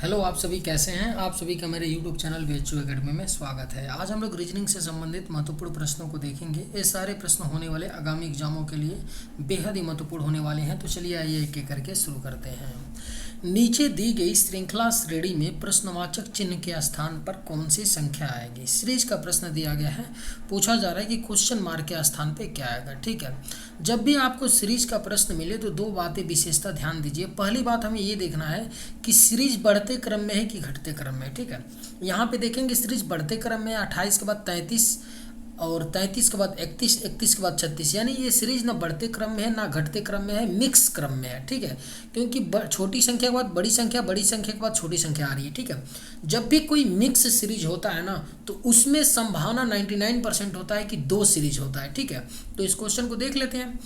Hello, आप सभी कैसे हैं। आप सभी का मेरे यूट्यूब चैनल बीएचयू एकेडमी में स्वागत है। आज हम लोग रीजनिंग से संबंधित महत्वपूर्ण प्रश्नों को देखेंगे। ये सारे प्रश्न होने वाले आगामी एग्जामों के लिए बेहद ही महत्वपूर्ण होने वाले हैं। तो चलिए आइए एक एक करके शुरू करते हैं। नीचे दी गई श्रृंखला श्रेणी में प्रश्नवाचक चिन्ह के स्थान पर कौन सी संख्या आएगी। सीरीज का प्रश्न दिया गया है, पूछा जा रहा है कि क्वेश्चन मार्क के स्थान पे क्या आएगा। ठीक है, जब भी आपको सीरीज का प्रश्न मिले तो दो बातें विशेषता ध्यान दीजिए। पहली बात हमें ये देखना है कि सीरीज बढ़ते क्रम में है कि घटते क्रम में। ठीक है, यहाँ पे देखेंगे सीरीज बढ़ते क्रम में 28 के बाद 33 और 33 के बाद 31, 31 के बाद 36, यानी ये सीरीज ना बढ़ते क्रम में है ना घटते क्रम में है, मिक्स क्रम में है। ठीक है, क्योंकि छोटी संख्या के बाद बड़ी संख्या, बड़ी संख्या के बाद छोटी संख्या आ रही है। ठीक है, जब भी कोई मिक्स सीरीज होता है ना तो उसमें संभावना 99% होता है कि दो सीरीज होता है। ठीक है, तो इस क्वेश्चन को देख लेते हैं।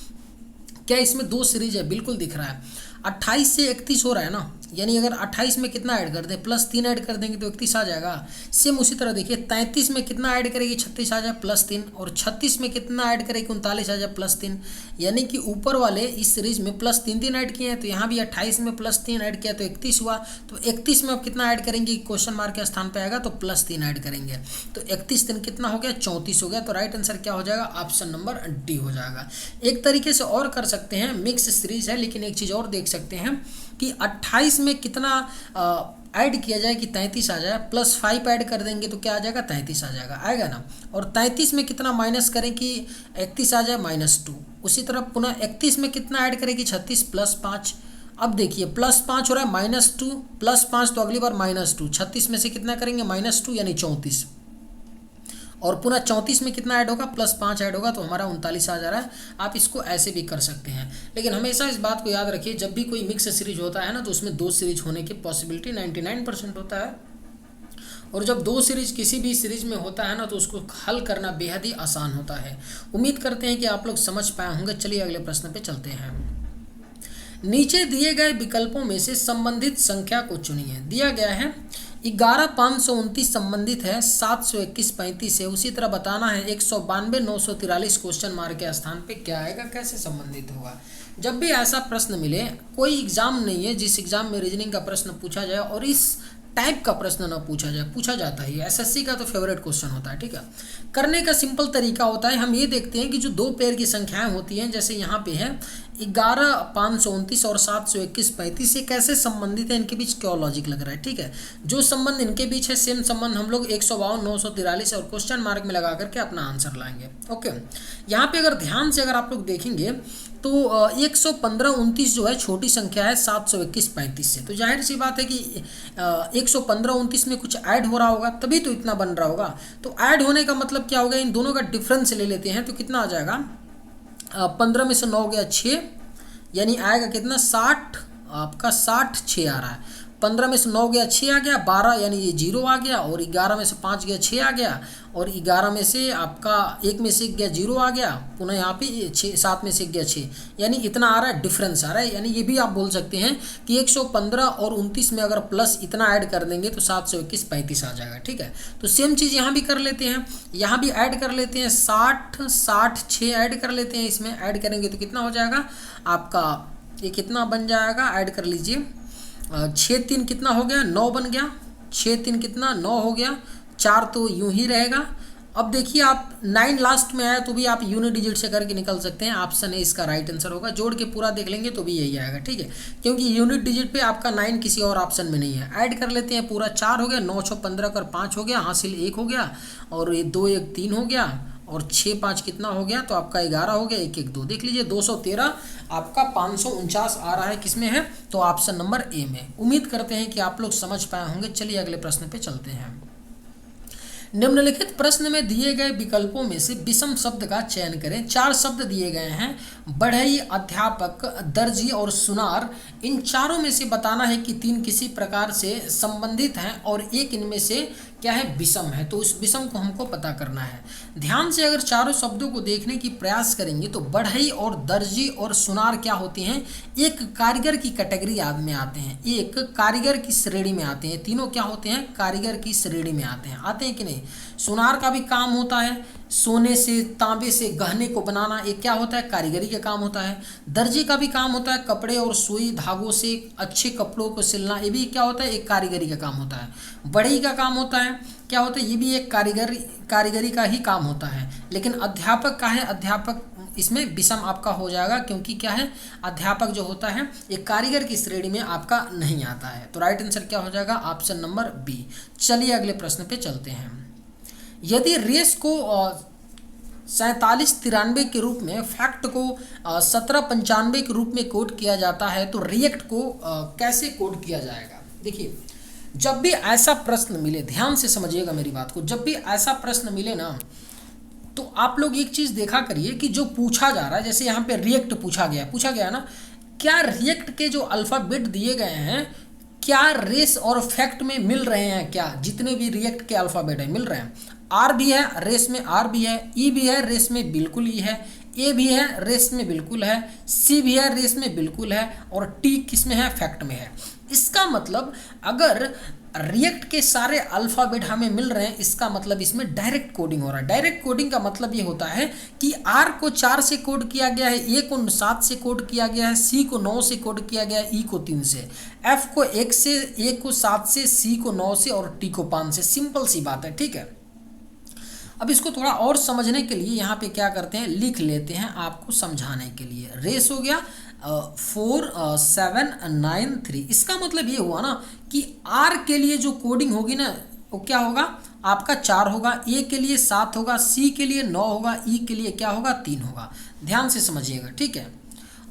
क्या इसमें दो सीरीज है? बिल्कुल दिख रहा है। 28 से 31 हो रहा है ना, यानी अगर 28 में कितना ऐड कर दें, +3 ऐड कर देंगे तो 31 आ जाएगा। सेम उसी तरह देखिए 33 में कितना ऐड करेगी, 36 आ जाए +3, और 36 में कितना ऐड करेगी, 39 आ जाए +3। यानी कि ऊपर वाले इस सीरीज में +3 ऐड किए हैं, तो यहाँ भी 28 में +3 ऐड किया तो 31 हुआ। तो 31 में अब कितना ऐड करेंगे, क्वेश्चन मार्क के स्थान पर आएगा तो +3 ऐड करेंगे। तो 31 दिन कितना हो गया, 34 हो गया। तो राइट आंसर क्या हो जाएगा, ऑप्शन नंबर डी हो जाएगा। एक तरीके से और कर सकते हैं, मिक्स सीरीज है लेकिन एक चीज़ और देख सकते हैं कि 28 में कितना ऐड किया जाए कि 33 आ जाए, +5 ऐड कर देंगे तो क्या आ जाएगा, 33 आ जाएगा, आएगा ना। और 33 में कितना माइनस करें कि 31 आ जाए, -2। उसी तरह पुनः 31 में कितना ऐड करें कि 36 +5। अब देखिए +5 हो रहा है, -2 +5 तो अगली बार -2, 36 में से कितना करेंगे, -2 यानी 34, और पुनः 34 में कितना ऐड होगा, +5 ऐड होगा तो हमारा 39 आ जा रहा है। आप इसको ऐसे भी कर सकते हैं, लेकिन हमेशा इस बात को याद रखिए, जब भी कोई मिक्स सीरीज होता है ना तो उसमें दो सीरीज होने की पॉसिबिलिटी 99% होता है। और जब दो सीरीज किसी भी सीरीज में होता है ना तो उसको हल करना बेहद ही आसान होता है। उम्मीद करते हैं कि आप लोग समझ पाए होंगे। चलिए अगले प्रश्न पे चलते हैं। नीचे दिए गए विकल्पों में से संबंधित संख्या को चुनिए। दिया गया है 11,529 संबंधित है, 721 35 है। उसी तरह बताना है 192 943 क्वेश्चन मार्क के स्थान पे क्या आएगा, कैसे संबंधित होगा। जब भी ऐसा प्रश्न मिले, कोई एग्जाम नहीं है जिस एग्जाम में रीजनिंग का प्रश्न पूछा जाए और इस टाइप का प्रश्न ना पूछा जाए, पूछा जाता है। एसएससी का तो फेवरेट क्वेश्चन होता है। ठीक है, करने का सिंपल तरीका होता है, हम ये देखते हैं कि जो दो पेयर की संख्याएं होती हैं, जैसे यहाँ पे है 11,529 और 721 35, ये कैसे संबंधित है, इनके बीच क्या लॉजिक लग रहा है। ठीक है, जो संबंध इनके बीच है सेम संबंध हम लोग 152 943 और क्वेश्चन मार्क में लगा करके अपना आंसर लाएंगे। ओके, यहाँ पे अगर ध्यान से अगर आप लोग देखेंगे तो 115 29 जो है छोटी संख्या है 721 35 से, तो जाहिर सी बात है कि 115 29 में कुछ ऐड हो रहा होगा तभी तो इतना बन रहा होगा। तो ऐड होने का मतलब क्या होगा, इन दोनों का डिफरेंस ले लेते हैं तो कितना आ जाएगा, 15 में से 9 गया 6, यानी आएगा कितना 60, आपका 60 6 आ रहा है। 15 में से 9 गया 6 आ गया, 12 यानी ये 0 आ गया, और 11 में से 5 गया 6 आ गया, और 11 में से आपका 1 में से गया 0 आ गया, पुनः यहाँ पे 7 में से गया 6, यानी इतना आ रहा है, डिफरेंस आ रहा है। यानी ये भी आप बोल सकते हैं कि 115 और 29 में अगर प्लस इतना ऐड कर देंगे तो 721 35 आ जाएगा। ठीक है, तो सेम चीज़ यहाँ भी कर लेते हैं, यहाँ भी ऐड कर लेते हैं, 60 60 6 ऐड कर लेते हैं। इसमें ऐड करेंगे तो कितना हो जाएगा आपका, ये कितना बन जाएगा, ऐड कर लीजिए, 6 3 कितना हो गया, 9 बन गया, 6 3 कितना 9 हो गया, 4 तो यूं ही रहेगा। अब देखिए आप 9 लास्ट में आया तो भी आप यूनिट डिजिट से करके निकल सकते हैं, ऑप्शन ए इसका राइट आंसर होगा। जोड़ के पूरा देख लेंगे तो भी यही आएगा। ठीक है, क्योंकि यूनिट डिजिट पे आपका 9 किसी और ऑप्शन में नहीं है। ऐड कर लेते हैं, पूरा 4 हो गया, 9 6 15 कर 5 हो गया, हासिल 1 हो गया, और ये 2 1 3 हो गया, और 6 5 कितना हो गया, तो आपका 11 हो गया, 1 1 2। देख लीजिए 213 आपका 549 आ रहा है, किसमें है, तो ऑप्शन नंबर ए में। उम्मीद करते हैं कि आप लोग समझ पाए होंगे। चलिए अगले प्रश्न पे चलते हैं। निम्नलिखित प्रश्न में दिए गए विकल्पों में से विषम शब्द का चयन करें। 4 शब्द दिए गए हैं, बढ़ई, अध्यापक, दर्जी और सुनार। इन चारों में से बताना है कि 3 किसी प्रकार से संबंधित हैं और एक इनमें से क्या है, विषम है। तो उस विषम को हमको पता करना है। ध्यान से अगर चारों शब्दों को देखने की प्रयास करेंगे तो बढ़ई और दर्जी और सुनार क्या होते हैं, एक कारीगर की कैटेगरी में आते हैं, एक कारीगर की श्रेणी में आते हैं। तीनों क्या होते हैं, कारीगर की श्रेणी में आते हैं कि नहीं। सुनार का भी काम होता है सोने से तांबे से गहने को बनाना, एक क्या होता है, कारीगरी का काम होता है। दर्जी का भी काम होता है कपड़े और सुई धागों से अच्छे कपड़ों को सिलना, ये भी क्या होता है, एक कारीगरी का काम होता है। बढ़ई का काम होता है, क्या होता है, ये भी एक कारीगरी का ही काम होता है। लेकिन अध्यापक का है, अध्यापक इसमें विषम आपका हो जाएगा, क्योंकि क्या है, अध्यापक जो होता है एक कारीगर की श्रेणी में आपका नहीं आता है। तो राइट आंसर क्या हो जाएगा, ऑप्शन नंबर बी। चलिए अगले प्रश्न पे चलते हैं। यदि रेस को 4793 के रूप में, फैक्ट को 1795 के रूप में कोड किया जाता है, तो रिएक्ट को कैसे कोड किया जाएगा। देखिए, जब भी ऐसा प्रश्न मिले, ध्यान से समझिएगा मेरी बात को, जब भी ऐसा प्रश्न मिले ना, तो आप लोग एक चीज़ देखा करिए कि जो पूछा जा रहा है, जैसे यहाँ पे रिएक्ट पूछा गया ना, क्या रिएक्ट के जो अल्फ़ाबेट दिए गए हैं क्या रेस और फैक्ट में मिल रहे हैं, क्या जितने भी रिएक्ट के अल्फ़ाबेट हैं मिल रहे हैं। आर भी है, रेस में आर भी है, ई भी है, रेस में बिल्कुल ई है, ए भी है, रेस में बिल्कुल है, सी भी है, रेस में बिल्कुल है, और टी किस में है, फैक्ट में है। इसका मतलब अगर रिएक्ट के सारे अल्फ़ाबेट हमें मिल रहे हैं, इसका मतलब इसमें डायरेक्ट कोडिंग हो रहा है। डायरेक्ट कोडिंग का मतलब ये होता है कि आर को 4 से कोड किया गया है, ए को 7 से कोड किया गया है, सी को 9 से कोड किया गया है, ई को 3 से, एफ को 1 से, ए को 7 से, सी को 9 से और टी को 5 से। सिंपल सी बात है, ठीक है। अब इसको थोड़ा और समझने के लिए यहाँ पे क्या करते हैं, लिख लेते हैं आपको समझाने के लिए। रेस हो गया 4793। इसका मतलब ये हुआ ना कि आर के लिए जो कोडिंग होगी ना, वो क्या होगा, आपका 4 होगा, ए के लिए 7 होगा, सी के लिए 9 होगा, ई के लिए क्या होगा, 3 होगा। ध्यान से समझिएगा, ठीक है।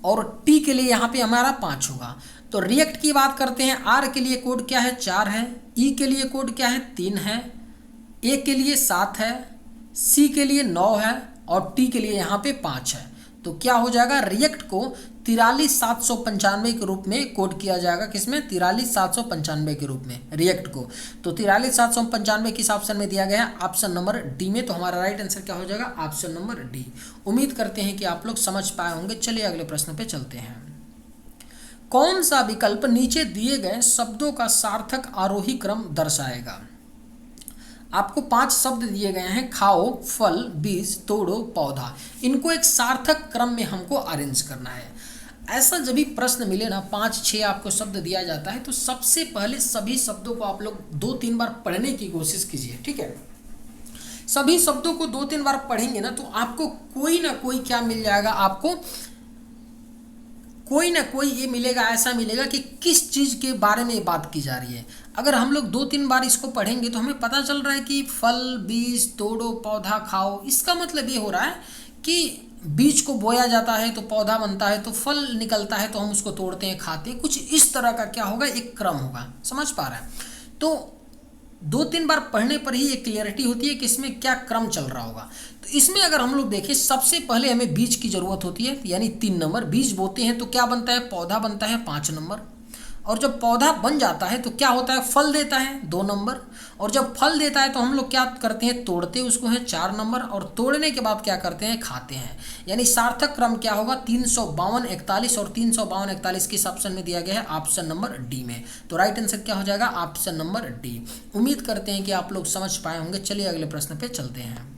और टी के लिए यहाँ पे हमारा 5 होगा। तो रिएक्ट की बात करते हैं, आर के लिए कोड क्या है, 4 है, ई के लिए कोड क्या है, 3 है, ए के लिए 7 है, सी के लिए 9 है और टी के लिए यहाँ पे 5 है। तो क्या हो जाएगा, रिएक्ट को 43795 के रूप में कोड किया जाएगा। किसमें, 43795 के रूप में रिएक्ट को। तो 43795 किस ऑप्शन में दिया गया है, ऑप्शन नंबर डी में। तो हमारा राइट आंसर क्या हो जाएगा, ऑप्शन नंबर डी। उम्मीद करते हैं कि आप लोग समझ पाए होंगे। चलिए अगले प्रश्न पे चलते हैं। कौन सा विकल्प नीचे दिए गए शब्दों का सार्थक आरोही क्रम दर्शाएगा। आपको 5 शब्द दिए गए हैं, खाओ, फल, बीज, तोड़ो, पौधा। इनको एक सार्थक क्रम में हमको अरेंज करना है। ऐसा जब भी प्रश्न मिले ना, 5-6 आपको शब्द दिया जाता है, तो सबसे पहले सभी शब्दों को आप लोग 2-3 बार पढ़ने की कोशिश कीजिए, ठीक है। सभी शब्दों को 2-3 बार पढ़ेंगे ना, तो आपको कोई ना कोई क्या मिल जाएगा, आपको कोई ना कोई ये मिलेगा, ऐसा मिलेगा कि किस चीज़ के बारे में बात की जा रही है। अगर हम लोग 2-3 बार इसको पढ़ेंगे तो हमें पता चल रहा है कि फल, बीज, तोड़ो, पौधा, खाओ। इसका मतलब ये हो रहा है कि बीज को बोया जाता है तो पौधा बनता है, तो फल निकलता है तो हम उसको तोड़ते हैं, खाते हैं। कुछ इस तरह का क्या होगा, एक क्रम होगा। समझ पा रहा है। तो 2-3 बार पढ़ने पर ही एक क्लियरिटी होती है कि इसमें क्या क्रम चल रहा होगा। तो इसमें अगर हम लोग देखें, सबसे पहले हमें बीज की ज़रूरत होती है, यानी 3 नंबर। बीज बोते हैं तो क्या बनता है, पौधा बनता है 5 नंबर। और जब पौधा बन जाता है तो क्या होता है, फल देता है 2 नंबर। और जब फल देता है तो हम लोग क्या करते हैं, तोड़ते उसको हैं 4 नंबर। और तोड़ने के बाद क्या करते हैं, खाते हैं। यानी सार्थक क्रम क्या होगा, 352, 41 और 352, 41 किस ऑप्शन में दिया गया है, ऑप्शन नंबर डी में। तो राइट आंसर क्या हो जाएगा, ऑप्शन नंबर डी। उम्मीद करते हैं कि आप लोग समझ पाए होंगे। चलिए अगले प्रश्न पे चलते हैं।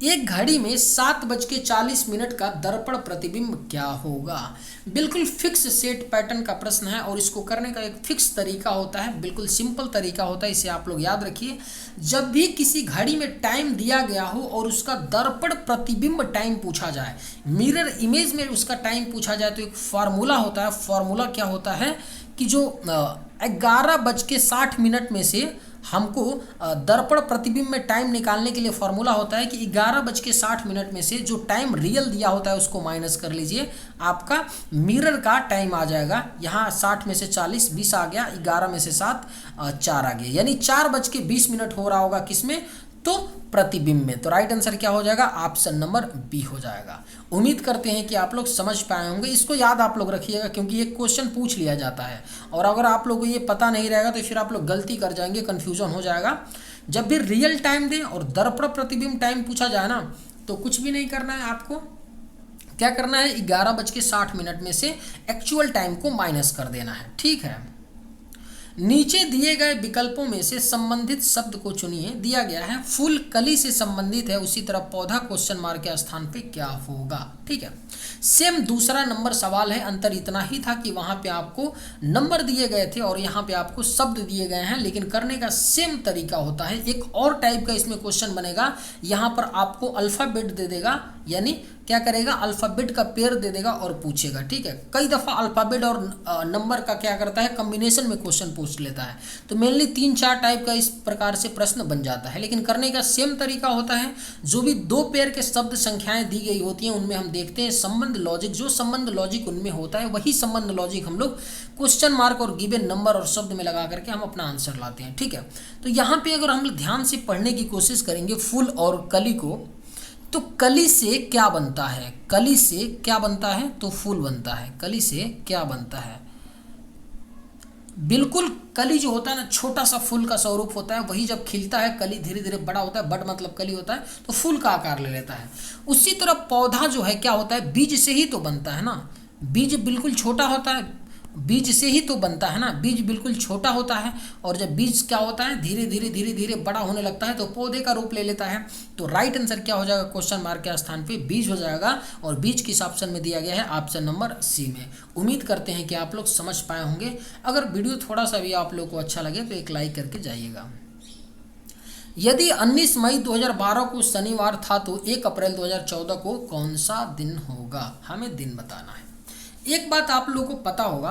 एक घड़ी में 7:40 का दर्पण प्रतिबिंब क्या होगा। बिल्कुल फिक्स सेट पैटर्न का प्रश्न है और इसको करने का एक फिक्स तरीका होता है, बिल्कुल सिंपल तरीका होता है। इसे आप लोग याद रखिए। जब भी किसी घड़ी में टाइम दिया गया हो और उसका दर्पण प्रतिबिंब टाइम पूछा जाए, मिरर इमेज में उसका टाइम पूछा जाए, तो एक फार्मूला होता है। फार्मूला क्या होता है कि जो 11:60 में से हमको दर्पण प्रतिबिंब में टाइम निकालने के लिए फार्मूला होता है कि 11:60 में से जो टाइम रियल दिया होता है उसको माइनस कर लीजिए, आपका मिरर का टाइम आ जाएगा। यहाँ 60 में से 40, 20 आ गया, 11 में से 7, 4 आ गया, यानी 4:20 हो रहा होगा किसमें, तो प्रतिबिंब में। तो राइट आंसर क्या हो जाएगा, ऑप्शन नंबर बी हो जाएगा। उम्मीद करते हैं कि आप लोग समझ पाए होंगे। इसको याद आप लोग रखिएगा, क्योंकि ये क्वेश्चन पूछ लिया जाता है और अगर आप लोगों को ये पता नहीं रहेगा तो फिर आप लोग गलती कर जाएंगे, कन्फ्यूजन हो जाएगा। जब भी रियल टाइम दें और दर्पण प्रतिबिंब टाइम पूछा जाए ना, तो कुछ भी नहीं करना है आपको। क्या करना है, 11:60 में से एक्चुअल टाइम को माइनस कर देना है। ठीक है, नीचे दिए गए विकल्पों में से संबंधित शब्द को चुनिए। दिया गया है फूल कली से संबंधित है, उसी तरह पौधा क्वेश्चन मार्क के स्थान पे क्या होगा। ठीक है, सेम दूसरा नंबर सवाल है, अंतर इतना ही था कि वहां पे आपको नंबर दिए गए थे और यहाँ पे आपको शब्द दिए गए हैं, लेकिन करने का सेम तरीका होता है। एक और टाइप का इसमें क्वेश्चन बनेगा, यहाँ पर आपको अल्फाबेट दे देगा, यानी क्या करेगा, अल्फाबेट का पेयर दे देगा और पूछेगा। ठीक है, कई दफ़ा अल्फाबेट और नंबर का क्या करता है, कम्बिनेशन में क्वेश्चन पूछ लेता है। तो मेनली 3-4 टाइप का इस प्रकार से प्रश्न बन जाता है, लेकिन करने का सेम तरीका होता है। जो भी 2 पेयर के शब्द संख्याएं दी गई होती हैं उनमें हम देखते हैं संबंध लॉजिक, जो संबंध लॉजिक उनमें होता है वही संबंध लॉजिक हम लोग क्वेश्चन मार्क और गिवन नंबर और शब्द में लगा करके हम अपना आंसर लाते हैं। ठीक है, तो यहाँ पे अगर हम ध्यान से पढ़ने की कोशिश करेंगे फूल और कली को, तो कली से क्या बनता है, कली से क्या बनता है, तो फूल बनता है। कली से क्या बनता है, बिल्कुल कली जो होता है ना, छोटा सा फूल का स्वरूप होता है, वही जब खिलता है कली धीरे धीरे बड़ा होता है, बड़ मतलब कली होता है, तो फूल का आकार ले लेता है। उसी तरह पौधा जो है क्या होता है, बीज से ही तो बनता है ना, बीज बिल्कुल छोटा होता है, बीज से ही तो बनता है ना, बीज बिल्कुल छोटा होता है, और जब बीज क्या होता है धीरे धीरे बड़ा होने लगता है तो पौधे का रूप ले लेता है। तो राइट आंसर क्या हो जाएगा, क्वेश्चन मार्क के स्थान पे बीज हो जाएगा, और बीज किस ऑप्शन में दिया गया है, ऑप्शन नंबर सी में। उम्मीद करते हैं कि आप लोग समझ पाए होंगे। अगर वीडियो थोड़ा सा भी आप लोग को अच्छा लगे तो एक लाइक करके जाइएगा। यदि 19 मई 2012 को शनिवार था तो 1 अप्रैल 2014 को कौन सा दिन होगा, हमें दिन बताना है। एक बात आप लोगों को पता होगा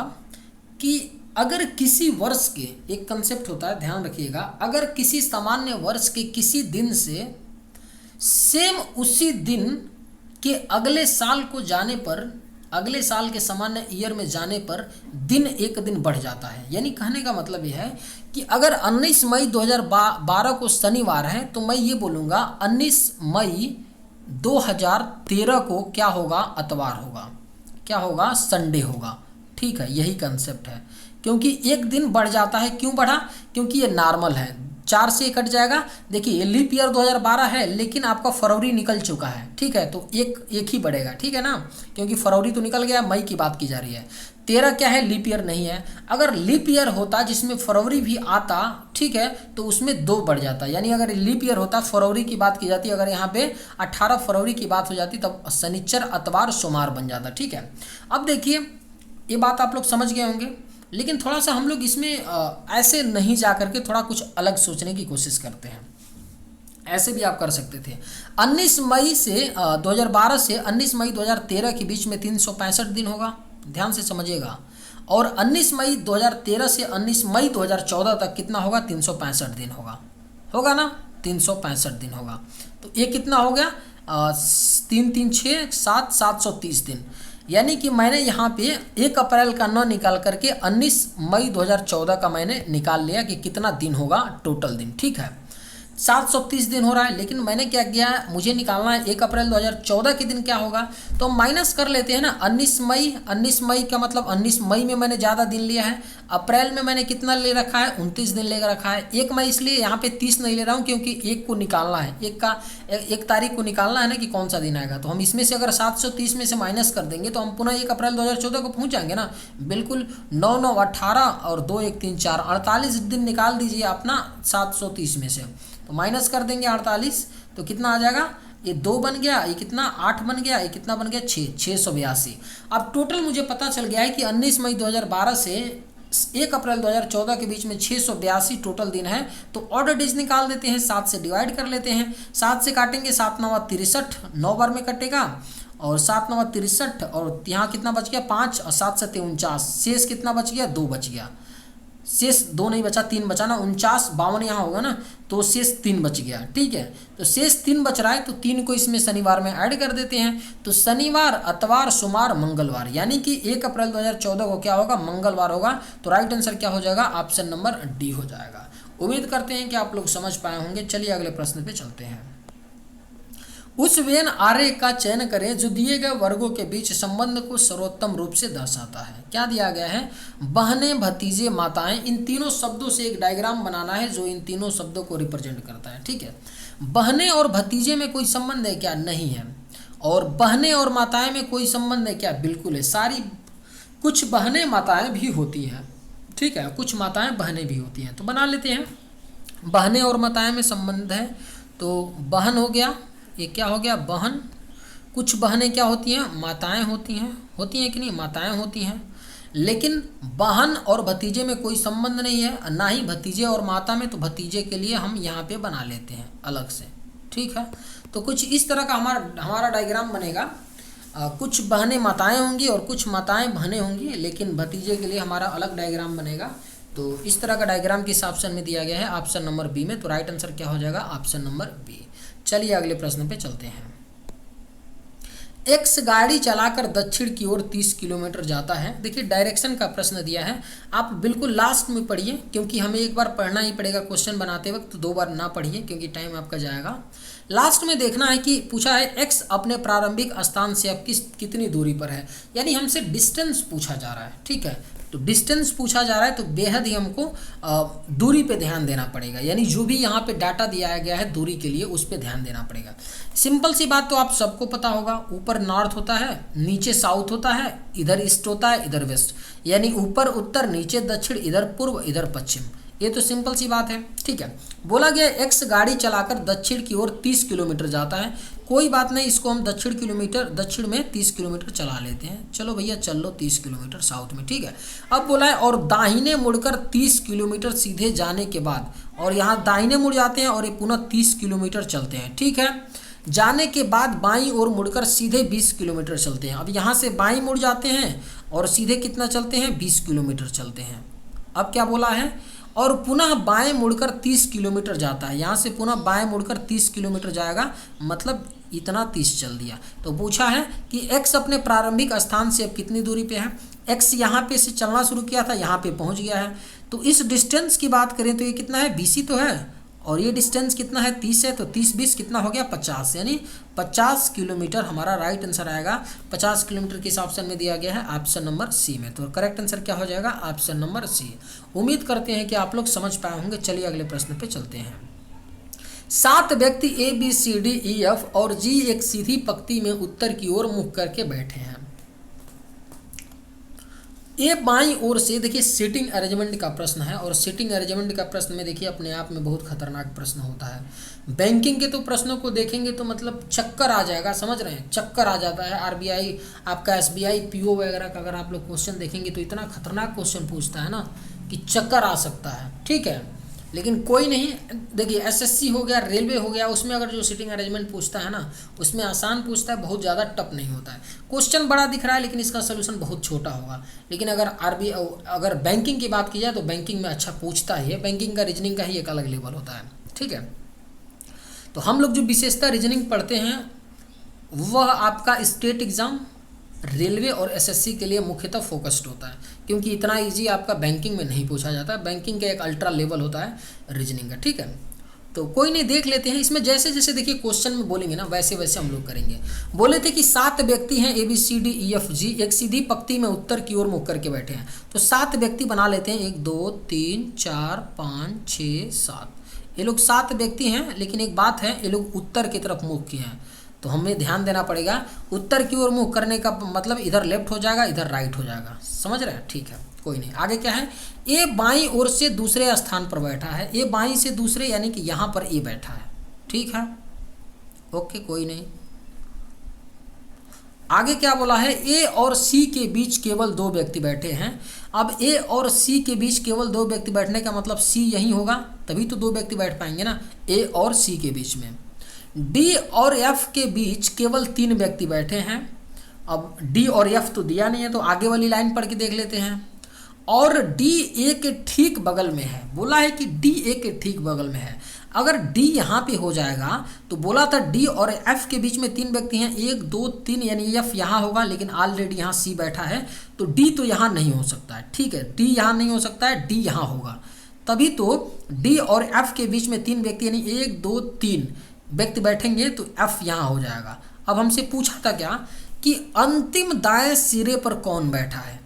कि अगर किसी वर्ष के, एक कंसेप्ट होता है ध्यान रखिएगा, अगर किसी सामान्य वर्ष के किसी दिन से सेम उसी दिन के अगले साल को जाने पर, अगले साल के सामान्य ईयर में जाने पर दिन एक दिन बढ़ जाता है। यानी कहने का मतलब यह है कि अगर 19 मई 2012 को शनिवार है तो मैं ये बोलूँगा 19 मई 2013 को क्या होगा, इतवार होगा, क्या होगा, संडे होगा। ठीक है, यही कंसेप्ट है, क्योंकि एक दिन बढ़ जाता है। क्यों बढ़ा, क्योंकि ये नॉर्मल है, 4 से कट जाएगा। देखिए ये लीप ईयर 2012 है, लेकिन आपका फरवरी निकल चुका है। ठीक है, तो एक ही बढ़ेगा। ठीक है ना, क्योंकि फरवरी तो निकल गया, मई की बात की जा रही है। 13 क्या है, लीप ईयर नहीं है। अगर लीप ईयर होता जिसमें फरवरी भी आता, ठीक है, तो उसमें 2 बढ़ जाता। यानी अगर लीप ईयर होता, फरवरी की बात की जाती, अगर यहाँ पे 18 फरवरी की बात हो जाती, तब शनिचर, इतवार, सोमवार बन जाता। ठीक है, अब देखिए ये बात आप लोग समझ गए होंगे, लेकिन थोड़ा सा हम लोग इसमें ऐसे नहीं जा करके थोड़ा कुछ अलग सोचने की कोशिश करते हैं। ऐसे भी आप कर सकते थे। 19 मई से 2012 से 19 मई 2013 के बीच में 365 दिन होगा, ध्यान से समझिएगा। और 19 मई 2013 से 19 मई 2014 तक कितना होगा, 365 दिन होगा, होगा ना, 365 दिन होगा। तो ये कितना हो गया, 3 3 6 7 730 दिन। यानी कि मैंने यहाँ पे 1 अप्रैल का न निकाल करके 19 मई 2014 का मैंने निकाल लिया कि कितना दिन होगा टोटल दिन। ठीक है, 730 दिन हो रहा है, लेकिन मैंने क्या किया, मुझे निकालना है 1 अप्रैल 2014 के दिन क्या होगा, तो माइनस कर लेते हैं ना। 19 मई का मतलब 19 मई में मैंने ज़्यादा दिन लिया है, अप्रैल में मैंने कितना ले रखा है, 29 दिन ले रखा है। 1 मई इसलिए यहाँ पे 30 नहीं ले रहा हूँ, क्योंकि 1 को निकालना है, 1 तारीख को निकालना है ना कि कौन सा दिन आएगा। तो हम इसमें से अगर 730 में से माइनस कर देंगे तो हम पुनः 1 अप्रैल 2014 को पहुँच जाएंगे ना, बिल्कुल। 9 9 18 और 2 1 3 4 48 दिन निकाल दीजिए अपना 730 में से, तो माइनस कर देंगे 48, तो कितना आ जाएगा, ये 2 बन गया, ये कितना 8 बन गया, ये कितना बन गया 682। अब टोटल मुझे पता चल गया है कि 19 मई 2012 से 1 अप्रैल 2014 के बीच में 682 टोटल दिन है। तो ऑर्डर डेज निकाल देते हैं, 7 से डिवाइड कर लेते हैं, 7 से काटेंगे, 7 9 63, 9 बार में कटेगा, और 7 9 63, और यहाँ कितना बच गया 5, और 7 7 49, शेष कितना बच गया, 2 बच गया, शेष 2 नहीं बचा, 3 बचा ना, 49 52 यहाँ होगा ना, तो शेष 3 बच गया। ठीक है, तो शेष 3 बच रहा है, तो 3 को इसमें शनिवार में ऐड कर देते हैं। तो शनिवार, इतवार, सोमवार, मंगलवार, यानी कि 1 अप्रैल 2014 को क्या होगा, मंगलवार होगा। तो राइट आंसर क्या हो जाएगा, ऑप्शन नंबर डी हो जाएगा। उम्मीद करते हैं कि आप लोग समझ पाए होंगे। चलिए अगले प्रश्न पे चलते हैं। उस वेन आर्य का चयन करें जो दिए गए वर्गों के बीच संबंध को सर्वोत्तम रूप से दर्शाता है। क्या दिया गया है? बहनें, भतीजे, माताएं, इन तीनों शब्दों से एक डायग्राम बनाना है जो इन तीनों शब्दों को रिप्रेजेंट करता है। ठीक है, बहनें और भतीजे में कोई संबंध है क्या? नहीं है। और बहनें और माताएं में कोई संबंध है क्या? बिल्कुल है। सारी कुछ बहनें माताएं भी होती हैं। ठीक है, कुछ माताएं बहनें भी होती हैं, तो बना लेते हैं। बहनें और माताएं में संबंध है, तो बहन हो गया, ये क्या हो गया? बहन। कुछ बहनें क्या होती हैं? माताएं होती हैं कि नहीं? माताएं होती हैं। लेकिन बहन और भतीजे में कोई संबंध नहीं है, ना ही भतीजे और माता में, तो भतीजे के लिए हम यहाँ पे बना लेते हैं अलग से। ठीक है, तो कुछ इस तरह का हमारा डायग्राम बनेगा। कुछ बहनें माताएं होंगी और कुछ माताएं बहनें होंगी, लेकिन भतीजे के लिए हमारा अलग डायग्राम बनेगा। तो इस तरह का डायग्राम किस ऑप्शन में दिया गया है? ऑप्शन नंबर बी में। तो राइट आंसर क्या हो जाएगा? Option number B. चलिए अगले प्रश्न पे चलते हैं। एक्स गाड़ी चलाकर दक्षिण की ओर 30 किलोमीटर जाता है। देखिए डायरेक्शन का प्रश्न दिया है, आप बिल्कुल लास्ट में पढ़िए, क्योंकि हमें एक बार पढ़ना ही पड़ेगा क्वेश्चन बनाते वक्त, तो दो बार ना पढ़िए क्योंकि टाइम आपका जाएगा। लास्ट में देखना है कि पूछा है एक्स अपने प्रारंभिक स्थान से अब कितनी दूरी पर है, यानी हमसे डिस्टेंस पूछा जा रहा है। ठीक है, तो डिस्टेंस पूछा जा रहा है, तो बेहद ही हमको दूरी पे ध्यान देना पड़ेगा, यानी जो भी यहाँ पे डाटा दिया गया है दूरी के लिए उस पे ध्यान देना पड़ेगा। सिंपल सी बात तो आप सबको पता होगा, ऊपर नॉर्थ होता है, नीचे साउथ होता है, इधर ईस्ट होता है, इधर वेस्ट, यानी ऊपर उत्तर, नीचे दक्षिण, इधर पूर्व, इधर पश्चिम। ये तो सिंपल सी बात है। ठीक है, बोला गया एक्स गाड़ी चलाकर दक्षिण की ओर 30 किलोमीटर जाता है। कोई बात नहीं, इसको हम दक्षिण में 30 किलोमीटर चला लेते हैं। चलो भैया चल लो 30 किलोमीटर साउथ में। ठीक है, अब बोला है और दाहिने मुड़कर 30 किलोमीटर सीधे जाने के बाद, और यहाँ दाहिने मुड़ जाते हैं और ये पुनः 30 किलोमीटर चलते हैं। ठीक है, जाने के बाद बाईं ओर मुड़कर सीधे 20 किलोमीटर चलते हैं। अब यहाँ से बाईं मुड़ जाते हैं और सीधे कितना चलते हैं? 20 किलोमीटर चलते हैं। अब क्या बोला है? और पुनः बाएं मुड़कर 30 किलोमीटर जाता है। यहाँ से पुनः बाएं मुड़कर 30 किलोमीटर जाएगा, मतलब इतना 30 चल दिया। तो पूछा है कि एक्स अपने प्रारंभिक स्थान से अब कितनी दूरी पे है। एक्स यहाँ पे से चलना शुरू किया था, यहाँ पे पहुँच गया है। तो इस डिस्टेंस की बात करें तो ये कितना है? 20 ही तो है, और ये डिस्टेंस कितना है? 30 है, तो 30 20 कितना हो गया? 50, यानी 50 किलोमीटर हमारा राइट आंसर आएगा। 50 किलोमीटर किस ऑप्शन में दिया गया है? ऑप्शन नंबर सी में। तो करेक्ट आंसर क्या हो जाएगा? Option number C. उम्मीद करते हैं कि आप लोग समझ पाए होंगे। चलिए अगले प्रश्न पे चलते हैं। 7 व्यक्ति A B C D E F और जी एक सीधी पंक्ति में उत्तर की ओर मुख करके बैठे हैं। ये बाईं ओर से, देखिए सीटिंग अरेंजमेंट का प्रश्न है, और सीटिंग अरेंजमेंट का प्रश्न में देखिए अपने आप में बहुत खतरनाक प्रश्न होता है। बैंकिंग के तो प्रश्नों को देखेंगे तो मतलब चक्कर आ जाएगा, समझ रहे हैं? चक्कर आ जाता है। आरबीआई, आपका एसबीआई, पीओ वगैरह का अगर आप लोग क्वेश्चन देखेंगे तो इतना खतरनाक क्वेश्चन पूछता है ना कि चक्कर आ सकता है। ठीक है, लेकिन कोई नहीं, देखिए एसएससी हो गया, रेलवे हो गया, उसमें अगर जो सीटिंग अरेंजमेंट पूछता है ना, उसमें आसान पूछता है, बहुत ज़्यादा टफ नहीं होता है। क्वेश्चन बड़ा दिख रहा है लेकिन इसका सोल्यूशन बहुत छोटा होगा। लेकिन अगर बैंकिंग की बात की जाए तो बैंकिंग में अच्छा पूछता ही है। बैंकिंग का रीजनिंग का ही एक अलग लेवल होता है। ठीक है, तो हम लोग जो विशेषता रीजनिंग पढ़ते हैं वह आपका स्टेट एग्ज़ाम, रेलवे और एसएससी के लिए मुख्यतः फोकस्ड होता है, क्योंकि इतना इजी आपका बैंकिंग में नहीं पूछा जाता है। बैंकिंग का एक अल्ट्रा लेवल होता है रीजनिंग का। ठीक है, तो कोई नहीं, देख लेते हैं। इसमें जैसे जैसे देखिए क्वेश्चन में बोलेंगे ना, वैसे वैसे हम लोग करेंगे। बोले थे कि 7 व्यक्ति हैं A B C D E F G, एक सीधी पंक्ति में उत्तर की ओर मुख करके बैठे हैं। तो 7 व्यक्ति बना लेते हैं, 1 2 3 4 5 6 7। ये लोग 7 व्यक्ति हैं, लेकिन एक बात है, ये लोग उत्तर की तरफ मुख किए हैं, तो हमें ध्यान देना पड़ेगा। उत्तर की ओर मुख करने का मतलब इधर लेफ्ट हो जाएगा, इधर राइट हो जाएगा, समझ रहे हैं? ठीक है, कोई नहीं। आगे क्या है? ए बाईं ओर से दूसरे स्थान पर बैठा है। ए बाईं से दूसरे, यानी कि यहाँ पर ए बैठा है। ठीक है, ओके, कोई नहीं। आगे क्या बोला है? ए और सी के बीच केवल 2 व्यक्ति बैठे हैं। अब ए और सी के बीच केवल 2 व्यक्ति बैठने का मतलब सी यहीं होगा, तभी तो 2 व्यक्ति बैठ पाएंगे ना, ए और सी के बीच में। डी और एफ के बीच केवल 3 व्यक्ति बैठे हैं। अब डी और एफ तो दिया नहीं है, तो आगे वाली लाइन पढ़ के देख लेते हैं। और डी ए के ठीक बगल में है। बोला है कि डी ए के ठीक बगल में है। अगर डी यहाँ पे हो जाएगा तो बोला था डी और एफ के बीच में 3 व्यक्ति हैं, 1 2 3, यानी एफ यहाँ होगा, लेकिन ऑलरेडी यहाँ सी बैठा है, तो डी तो यहाँ नहीं हो सकता है। ठीक है, डी यहाँ नहीं हो सकता है, डी यहाँ होगा, तभी तो डी और एफ के बीच में 3 व्यक्ति, यानी 1 2 3, व्यक्ति बैठेंगे तो एफ यहाँ हो जाएगा। अब हमसे पूछा था क्या कि अंतिम दाएं सिरे पर कौन बैठा है,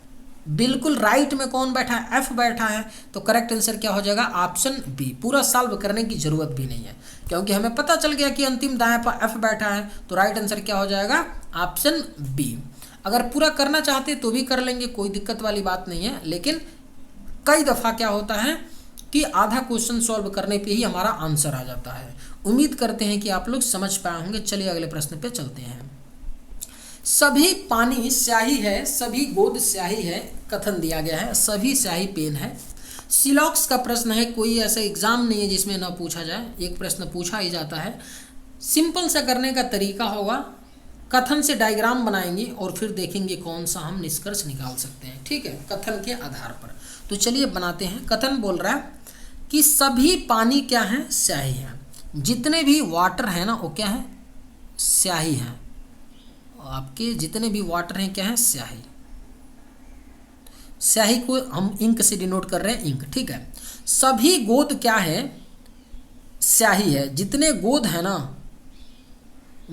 बिल्कुल राइट में कौन बैठा है, एफ बैठा है। तो करेक्ट आंसर क्या हो जाएगा, ऑप्शन बी। पूरा सॉल्व करने की जरूरत भी नहीं है क्योंकि हमें पता चल गया कि अंतिम दाएं पर एफ बैठा है, तो राइट आंसर क्या हो जाएगा, ऑप्शन बी। अगर पूरा करना चाहते तो भी कर लेंगे, कोई दिक्कत वाली बात नहीं है, लेकिन कई दफ़ा क्या होता है कि आधा क्वेश्चन सॉल्व करने पे ही हमारा आंसर आ जाता है। उम्मीद करते हैं कि आप लोग समझ पाए होंगे। चलिए अगले प्रश्न पे चलते हैं। सभी पानी स्याही है, सभी गोद स्याही है, कथन दिया गया है, सभी स्याही पेन है। सिलॉक्स का प्रश्न है, कोई ऐसा एग्जाम नहीं है जिसमें ना पूछा जाए, एक प्रश्न पूछा ही जाता है। सिंपल सा करने का तरीका होगा, कथन से डायग्राम बनाएंगे और फिर देखेंगे कौन सा हम निष्कर्ष निकाल सकते हैं, ठीक है, कथन के आधार पर। तो चलिए बनाते हैं। कथन बोल रहा है कि सभी पानी क्या है, स्याही है। जितने भी वाटर है ना वो क्या है, स्याही है। आपके जितने भी वाटर हैं क्या है, स्याही। स्याही को हम इंक से डिनोट कर रहे हैं, इंक, ठीक है। सभी गोद क्या है, स्याही है। जितने गोद है ना,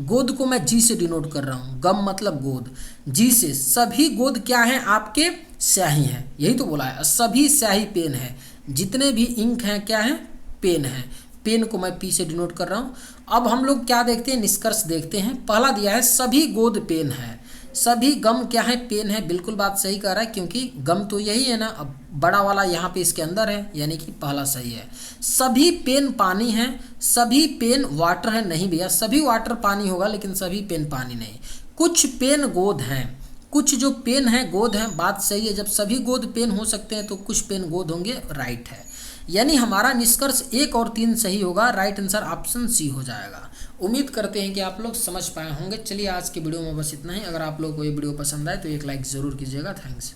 गोद को मैं जी से डिनोट कर रहा हूँ, गम मतलब गोद, जी से। सभी गोद क्या है आपके, स्याही हैं, यही तो बोला है। सभी स्याही पेन है, जितने भी इंक हैं क्या है, पेन है। पेन को मैं पी से डिनोट कर रहा हूँ। अब हम लोग क्या देखते हैं, निष्कर्ष देखते हैं। पहला दिया है सभी गोद पेन है, सभी गम क्या है, पेन है। बिल्कुल बात सही कर रहा है क्योंकि गम तो यही है ना, अब बड़ा वाला यहाँ पे इसके अंदर है, यानी कि पहला सही है। सभी पेन पानी है, सभी पेन वाटर है, नहीं भैया, सभी वाटर पानी होगा लेकिन सभी पेन पानी नहीं। कुछ पेन गोद हैं, कुछ जो पेन है गोद हैं, बात सही है। जब सभी गोद पेन हो सकते हैं तो कुछ पेन गोद होंगे, राइट है। यानी हमारा निष्कर्ष 1 और 3 सही होगा, राइट आंसर ऑप्शन सी हो जाएगा। उम्मीद करते हैं कि आप लोग समझ पाए होंगे। चलिए आज के वीडियो में बस इतना ही। अगर आप लोग को ये वीडियो पसंद आए तो एक लाइक ज़रूर कीजिएगा। थैंक्स।